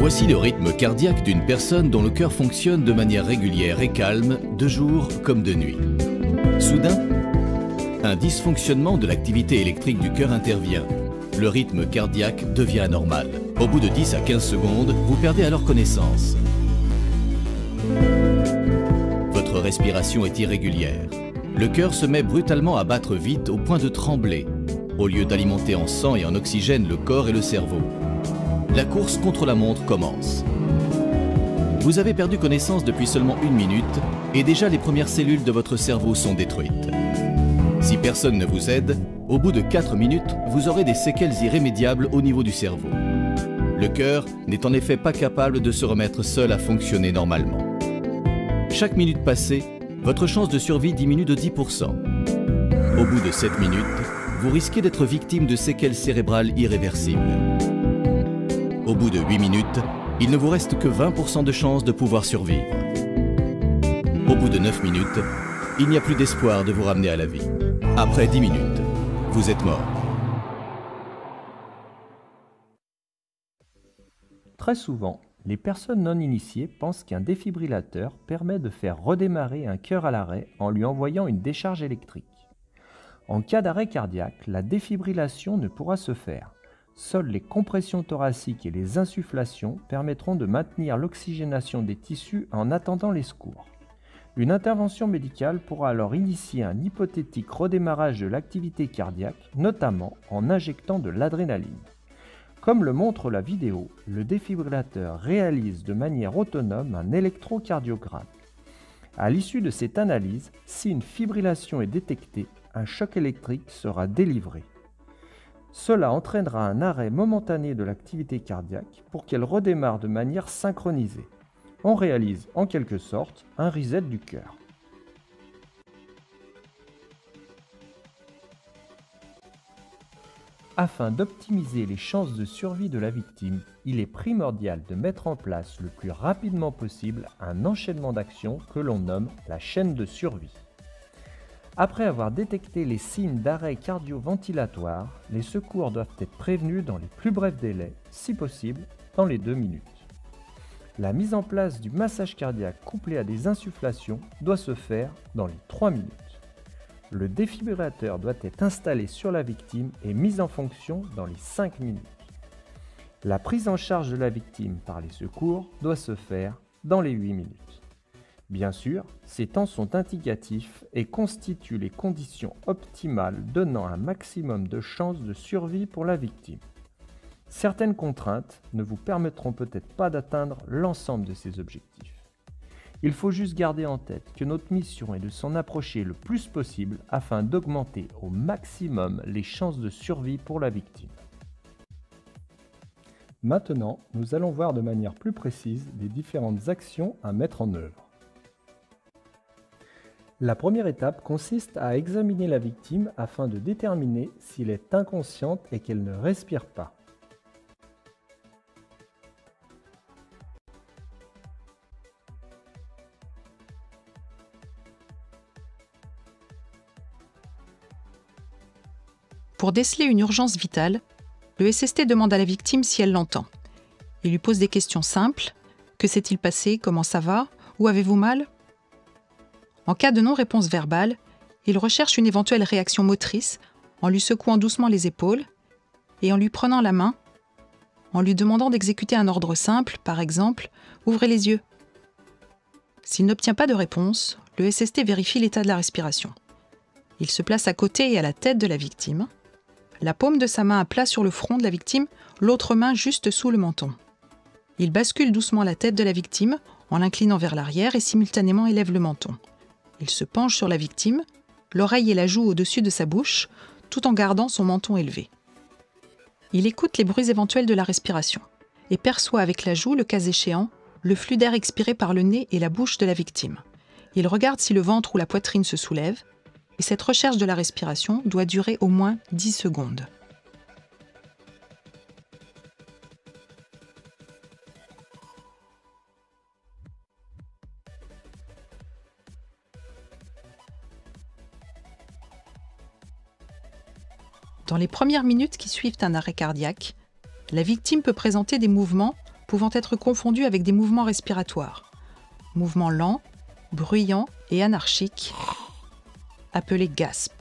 Voici le rythme cardiaque d'une personne dont le cœur fonctionne de manière régulière et calme, de jour comme de nuit. Soudain, un dysfonctionnement de l'activité électrique du cœur intervient. Le rythme cardiaque devient anormal. Au bout de 10 à 15 secondes, vous perdez alors connaissance. Votre respiration est irrégulière. Le cœur se met brutalement à battre vite au point de trembler, au lieu d'alimenter en sang et en oxygène le corps et le cerveau. La course contre la montre commence. Vous avez perdu connaissance depuis seulement 1 minute et déjà les premières cellules de votre cerveau sont détruites. Si personne ne vous aide, au bout de 4 minutes, vous aurez des séquelles irrémédiables au niveau du cerveau. Le cœur n'est en effet pas capable de se remettre seul à fonctionner normalement. Chaque minute passée, votre chance de survie diminue de 10%. Au bout de 7 minutes, vous risquez d'être victime de séquelles cérébrales irréversibles. Au bout de 8 minutes, il ne vous reste que 20% de chance de pouvoir survivre. Au bout de 9 minutes, il n'y a plus d'espoir de vous ramener à la vie. Après 10 minutes, vous êtes mort. Très souvent, les personnes non initiées pensent qu'un défibrillateur permet de faire redémarrer un cœur à l'arrêt en lui envoyant une décharge électrique. En cas d'arrêt cardiaque, la défibrillation ne pourra se faire. Seules les compressions thoraciques et les insufflations permettront de maintenir l'oxygénation des tissus en attendant les secours. Une intervention médicale pourra alors initier un hypothétique redémarrage de l'activité cardiaque, notamment en injectant de l'adrénaline. Comme le montre la vidéo, le défibrillateur réalise de manière autonome un électrocardiogramme. À l'issue de cette analyse, si une fibrillation est détectée, un choc électrique sera délivré. Cela entraînera un arrêt momentané de l'activité cardiaque pour qu'elle redémarre de manière synchronisée. On réalise en quelque sorte un reset du cœur. Afin d'optimiser les chances de survie de la victime, il est primordial de mettre en place le plus rapidement possible un enchaînement d'actions que l'on nomme la chaîne de survie. Après avoir détecté les signes d'arrêt cardio-ventilatoire, les secours doivent être prévenus dans les plus brefs délais, si possible dans les 2 minutes. La mise en place du massage cardiaque couplé à des insufflations doit se faire dans les 3 minutes. Le défibrillateur doit être installé sur la victime et mis en fonction dans les 5 minutes. La prise en charge de la victime par les secours doit se faire dans les 8 minutes. Bien sûr, ces temps sont indicatifs et constituent les conditions optimales donnant un maximum de chances de survie pour la victime. Certaines contraintes ne vous permettront peut-être pas d'atteindre l'ensemble de ces objectifs. Il faut juste garder en tête que notre mission est de s'en approcher le plus possible afin d'augmenter au maximum les chances de survie pour la victime. Maintenant, nous allons voir de manière plus précise les différentes actions à mettre en œuvre. La première étape consiste à examiner la victime afin de déterminer s'il est inconsciente et qu'elle ne respire pas. Pour déceler une urgence vitale, le SST demande à la victime si elle l'entend. Il lui pose des questions simples. Que s'est-il passé? Comment ça va? Où avez-vous mal? En cas de non-réponse verbale, il recherche une éventuelle réaction motrice en lui secouant doucement les épaules et en lui prenant la main, en lui demandant d'exécuter un ordre simple, par exemple « Ouvrez les yeux ». S'il n'obtient pas de réponse, le SST vérifie l'état de la respiration. Il se place à côté et à la tête de la victime, la paume de sa main à plat sur le front de la victime, l'autre main juste sous le menton. Il bascule doucement la tête de la victime en l'inclinant vers l'arrière et simultanément élève le menton. Il se penche sur la victime, l'oreille et la joue au-dessus de sa bouche, tout en gardant son menton élevé. Il écoute les bruits éventuels de la respiration et perçoit avec la joue, le cas échéant, le flux d'air expiré par le nez et la bouche de la victime. Il regarde si le ventre ou la poitrine se soulève et cette recherche de la respiration doit durer au moins 10 secondes. Dans les premières minutes qui suivent un arrêt cardiaque, la victime peut présenter des mouvements pouvant être confondus avec des mouvements respiratoires. Mouvements lents, bruyants et anarchiques, appelés GASP.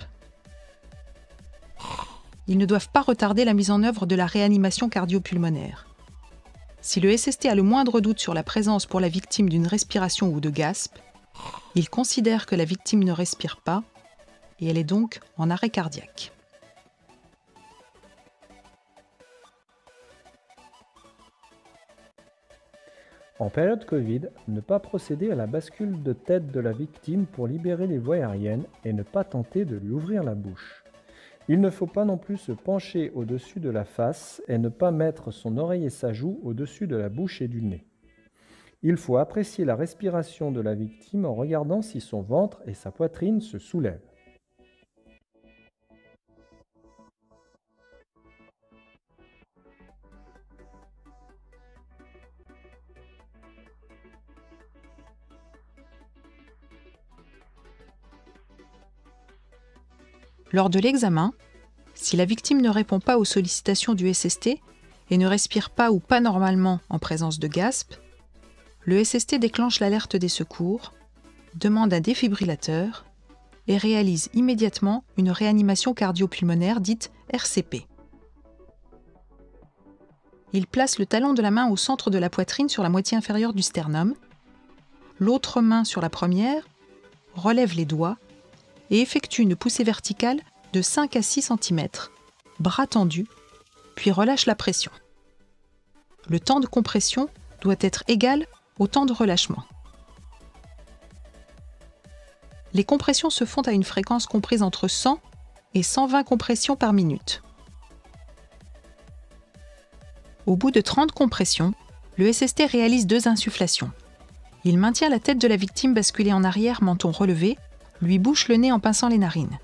Ils ne doivent pas retarder la mise en œuvre de la réanimation cardio-pulmonaire. Si le SST a le moindre doute sur la présence pour la victime d'une respiration ou de GASP, il considère que la victime ne respire pas et elle est donc en arrêt cardiaque. En période Covid, ne pas procéder à la bascule de tête de la victime pour libérer les voies aériennes et ne pas tenter de lui ouvrir la bouche. Il ne faut pas non plus se pencher au-dessus de la face et ne pas mettre son oreille et sa joue au-dessus de la bouche et du nez. Il faut apprécier la respiration de la victime en regardant si son ventre et sa poitrine se soulèvent. Lors de l'examen, si la victime ne répond pas aux sollicitations du SST et ne respire pas ou pas normalement en présence de GASP, le SST déclenche l'alerte des secours, demande un défibrillateur et réalise immédiatement une réanimation cardio-pulmonaire dite RCP. Il place le talon de la main au centre de la poitrine sur la moitié inférieure du sternum, l'autre main sur la première, relève les doigts et effectue une poussée verticale de 5 à 6 cm, bras tendus, puis relâche la pression. Le temps de compression doit être égal au temps de relâchement. Les compressions se font à une fréquence comprise entre 100 et 120 compressions par minute. Au bout de 30 compressions, le SST réalise 2 insufflations. Il maintient la tête de la victime basculée en arrière, menton relevé, lui bouche le nez en pinçant les narines.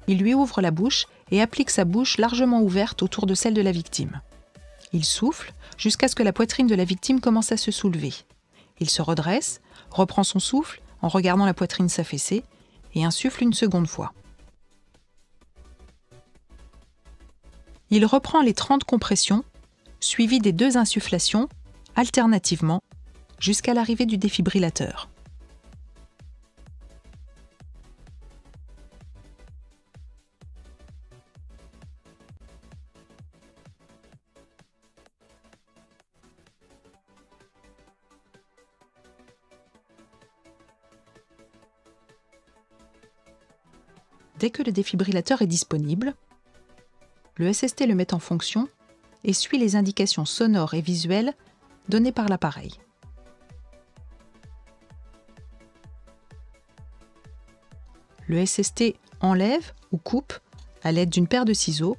Il lui ouvre la bouche et applique sa bouche largement ouverte autour de celle de la victime. Il souffle jusqu'à ce que la poitrine de la victime commence à se soulever. Il se redresse, reprend son souffle en regardant la poitrine s'affaisser et insuffle une seconde fois. Il reprend les 30 compressions, suivies des 2 insufflations, alternativement, jusqu'à l'arrivée du défibrillateur. Dès que le défibrillateur est disponible, le SST le met en fonction et suit les indications sonores et visuelles données par l'appareil. Le SST enlève ou coupe, à l'aide d'une paire de ciseaux,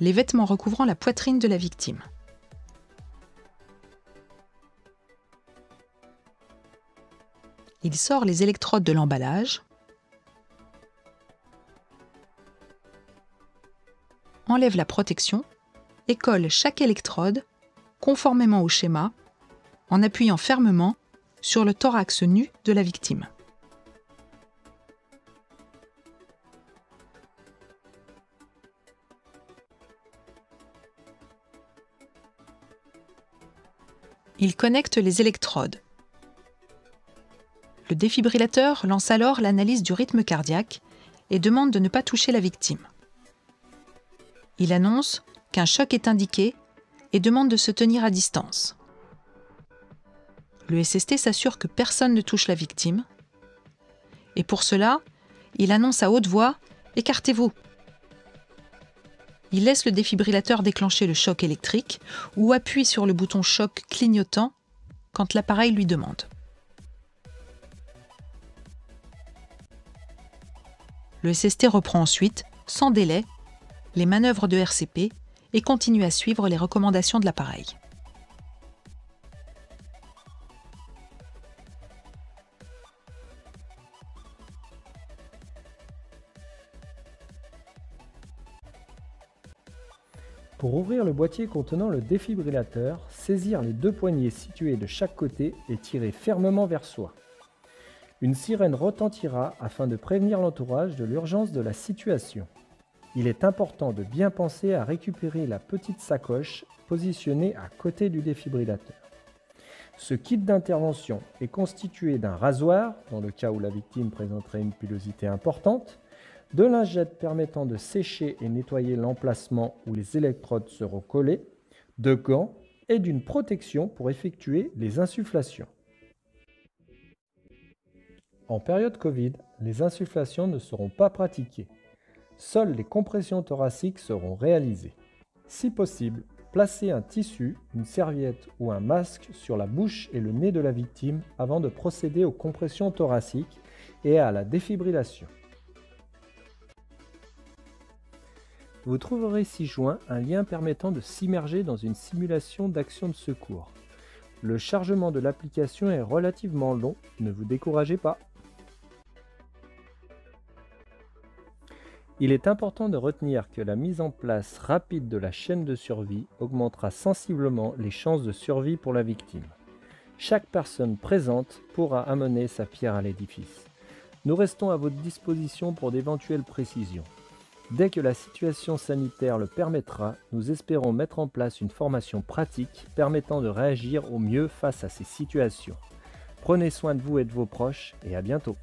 les vêtements recouvrant la poitrine de la victime. Il sort les électrodes de l'emballage, enlève la protection et colle chaque électrode, conformément au schéma, en appuyant fermement sur le thorax nu de la victime. Il connecte les électrodes. Le défibrillateur lance alors l'analyse du rythme cardiaque et demande de ne pas toucher la victime. Il annonce qu'un choc est indiqué et demande de se tenir à distance. Le SST s'assure que personne ne touche la victime. Et pour cela, il annonce à haute voix « Écartez-vous ». Il laisse le défibrillateur déclencher le choc électrique ou appuie sur le bouton choc clignotant quand l'appareil lui demande. Le SST reprend ensuite, sans délai, les manœuvres de RCP et continue à suivre les recommandations de l'appareil. Pour ouvrir le boîtier contenant le défibrillateur, saisir les 2 poignées situées de chaque côté et tirer fermement vers soi. Une sirène retentira afin de prévenir l'entourage de l'urgence de la situation. Il est important de bien penser à récupérer la petite sacoche positionnée à côté du défibrillateur. Ce kit d'intervention est constitué d'un rasoir, dans le cas où la victime présenterait une pilosité importante, de lingettes permettant de sécher et nettoyer l'emplacement où les électrodes seront collées, de gants et d'une protection pour effectuer les insufflations. En période Covid, les insufflations ne seront pas pratiquées. Seules les compressions thoraciques seront réalisées. Si possible, placez un tissu, une serviette ou un masque sur la bouche et le nez de la victime avant de procéder aux compressions thoraciques et à la défibrillation. Vous trouverez ci-joint un lien permettant de s'immerger dans une simulation d'action de secours. Le chargement de l'application est relativement long, ne vous découragez pas. Il est important de retenir que la mise en place rapide de la chaîne de survie augmentera sensiblement les chances de survie pour la victime. Chaque personne présente pourra amener sa pierre à l'édifice. Nous restons à votre disposition pour d'éventuelles précisions. Dès que la situation sanitaire le permettra, nous espérons mettre en place une formation pratique permettant de réagir au mieux face à ces situations. Prenez soin de vous et de vos proches et à bientôt.